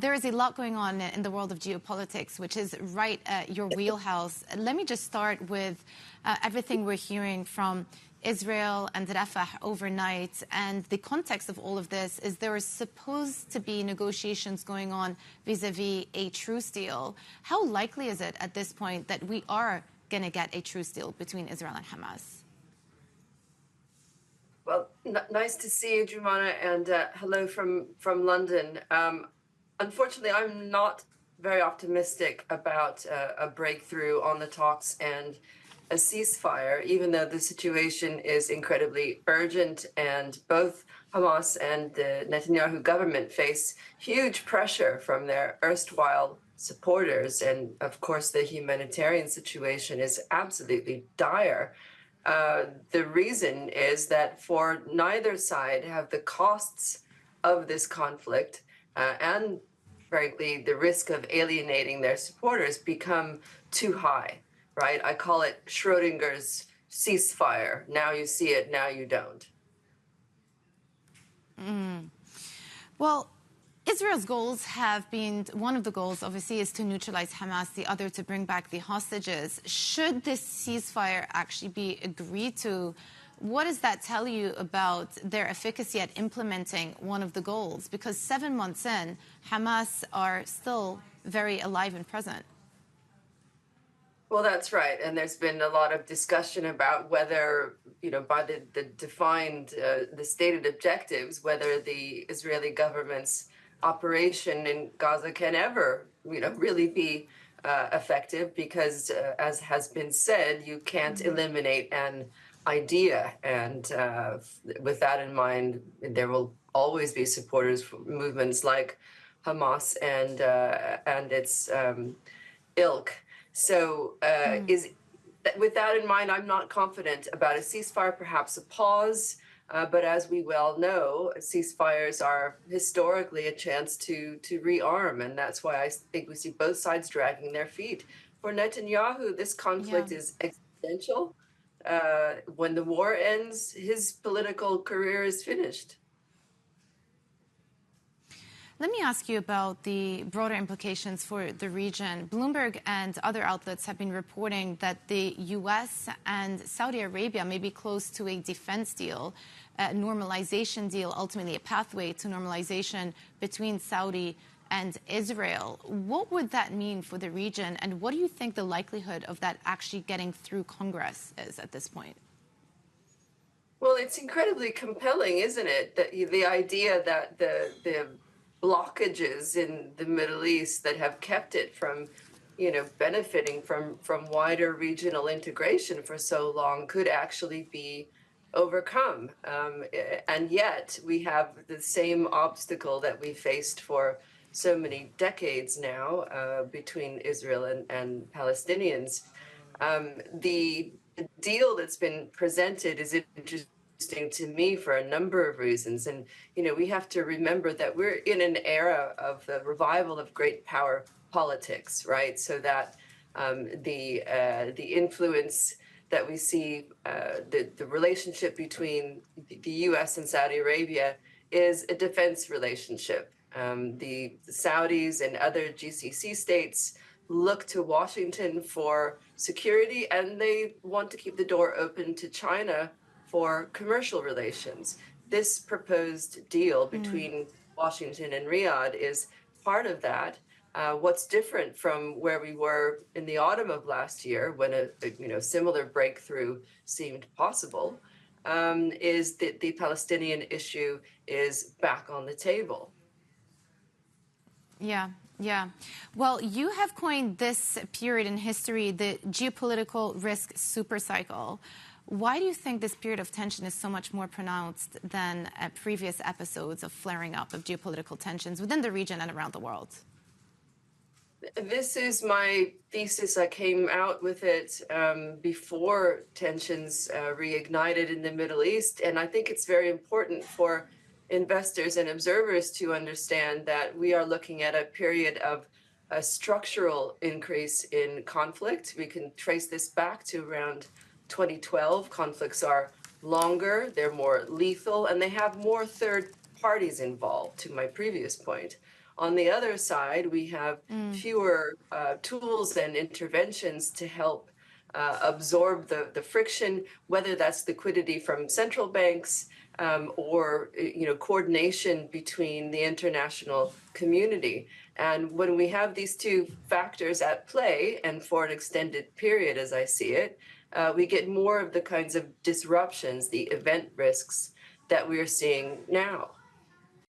There is a lot going on in the world of geopolitics, which is right at your wheelhouse. Let me just start with everything we're hearing from Israel and Rafah overnight. And the context of all of this is there is supposed to be negotiations going on vis-a-vis a truce deal. How likely is it at this point that we are going to get a truce deal between Israel and Hamas? Well, nice to see you, Joumanna, and hello from London. Unfortunately, I'm not very optimistic about a breakthrough on the talks and a ceasefire, even though the situation is incredibly urgent and both Hamas and the Netanyahu government face huge pressure from their erstwhile supporters. And of course, the humanitarian situation is absolutely dire. The reason is that for neither side have the costs of this conflict and frankly, the risk of alienating their supporters become too high, right? I call it Schrodinger's ceasefire. Now you see it, now you don't. Well, Israel's goals have been, one of the goals obviously is to neutralize Hamas, the other to bring back the hostages. Should this ceasefire actually be agreed to, what does that tell you about their efficacy at implementing one of the goals? Because 7 months in, Hamas are still very alive and present. Well, that's right. And there's been a lot of discussion about whether, by the defined, the stated objectives, whether the Israeli government's operation in Gaza can ever, really be effective because, as has been said, you can't eliminate an idea. And with that in mind, there will always be supporters for movements like Hamas and its ilk. So with that in mind, I'm not confident about a ceasefire, perhaps a pause. But as we well know, ceasefires are historically a chance to rearm. And that's why I think we see both sides dragging their feet. For Netanyahu, this conflict is existential. When the war ends, his political career is finished. Let me ask you about the broader implications for the region. Bloomberg and other outlets have been reporting that the U.S. and Saudi Arabia may be close to a defense deal, a normalization deal, ultimately a pathway to normalization between Saudi and Israel. What would that mean for the region, and what do you think the likelihood of that actually getting through Congress is at this point? Well, it's incredibly compelling, isn't it? That the idea that the blockages in the Middle East that have kept it from, benefiting from wider regional integration for so long could actually be overcome. And yet we have the same obstacle that we faced for so many decades now between Israel and Palestinians. The deal that's been presented is interesting to me for a number of reasons. And, we have to remember that we're in an era of the revival of great power politics, right? So that the influence that we see, the relationship between the U.S. and Saudi Arabia is a defense relationship. The Saudis and other GCC states look to Washington for security, and they want to keep the door open to China for commercial relations. This proposed deal between Washington and Riyadh is part of that. What's different from where we were in the autumn of last year, when a similar breakthrough seemed possible, is that the Palestinian issue is back on the table. Yeah. Well, you have coined this period in history the geopolitical risk supercycle. Why do you think this period of tension is so much more pronounced than previous episodes of flaring up of geopolitical tensions within the region and around the world? This is my thesis. I came out with it before tensions reignited in the Middle East. And I think it's very important for investors and observers to understand that we are looking at a period of a structural increase in conflict. We can trace this back to around 2012. Conflicts are longer, they're more lethal, and they have more third parties involved, to my previous point. On the other side, we have fewer tools and interventions to help absorb the friction, whether that's liquidity from central banks or coordination between the international community. And when we have these two factors at play, and for an extended period, as I see it, we get more of the kinds of disruptions, the event risks that we're seeing now.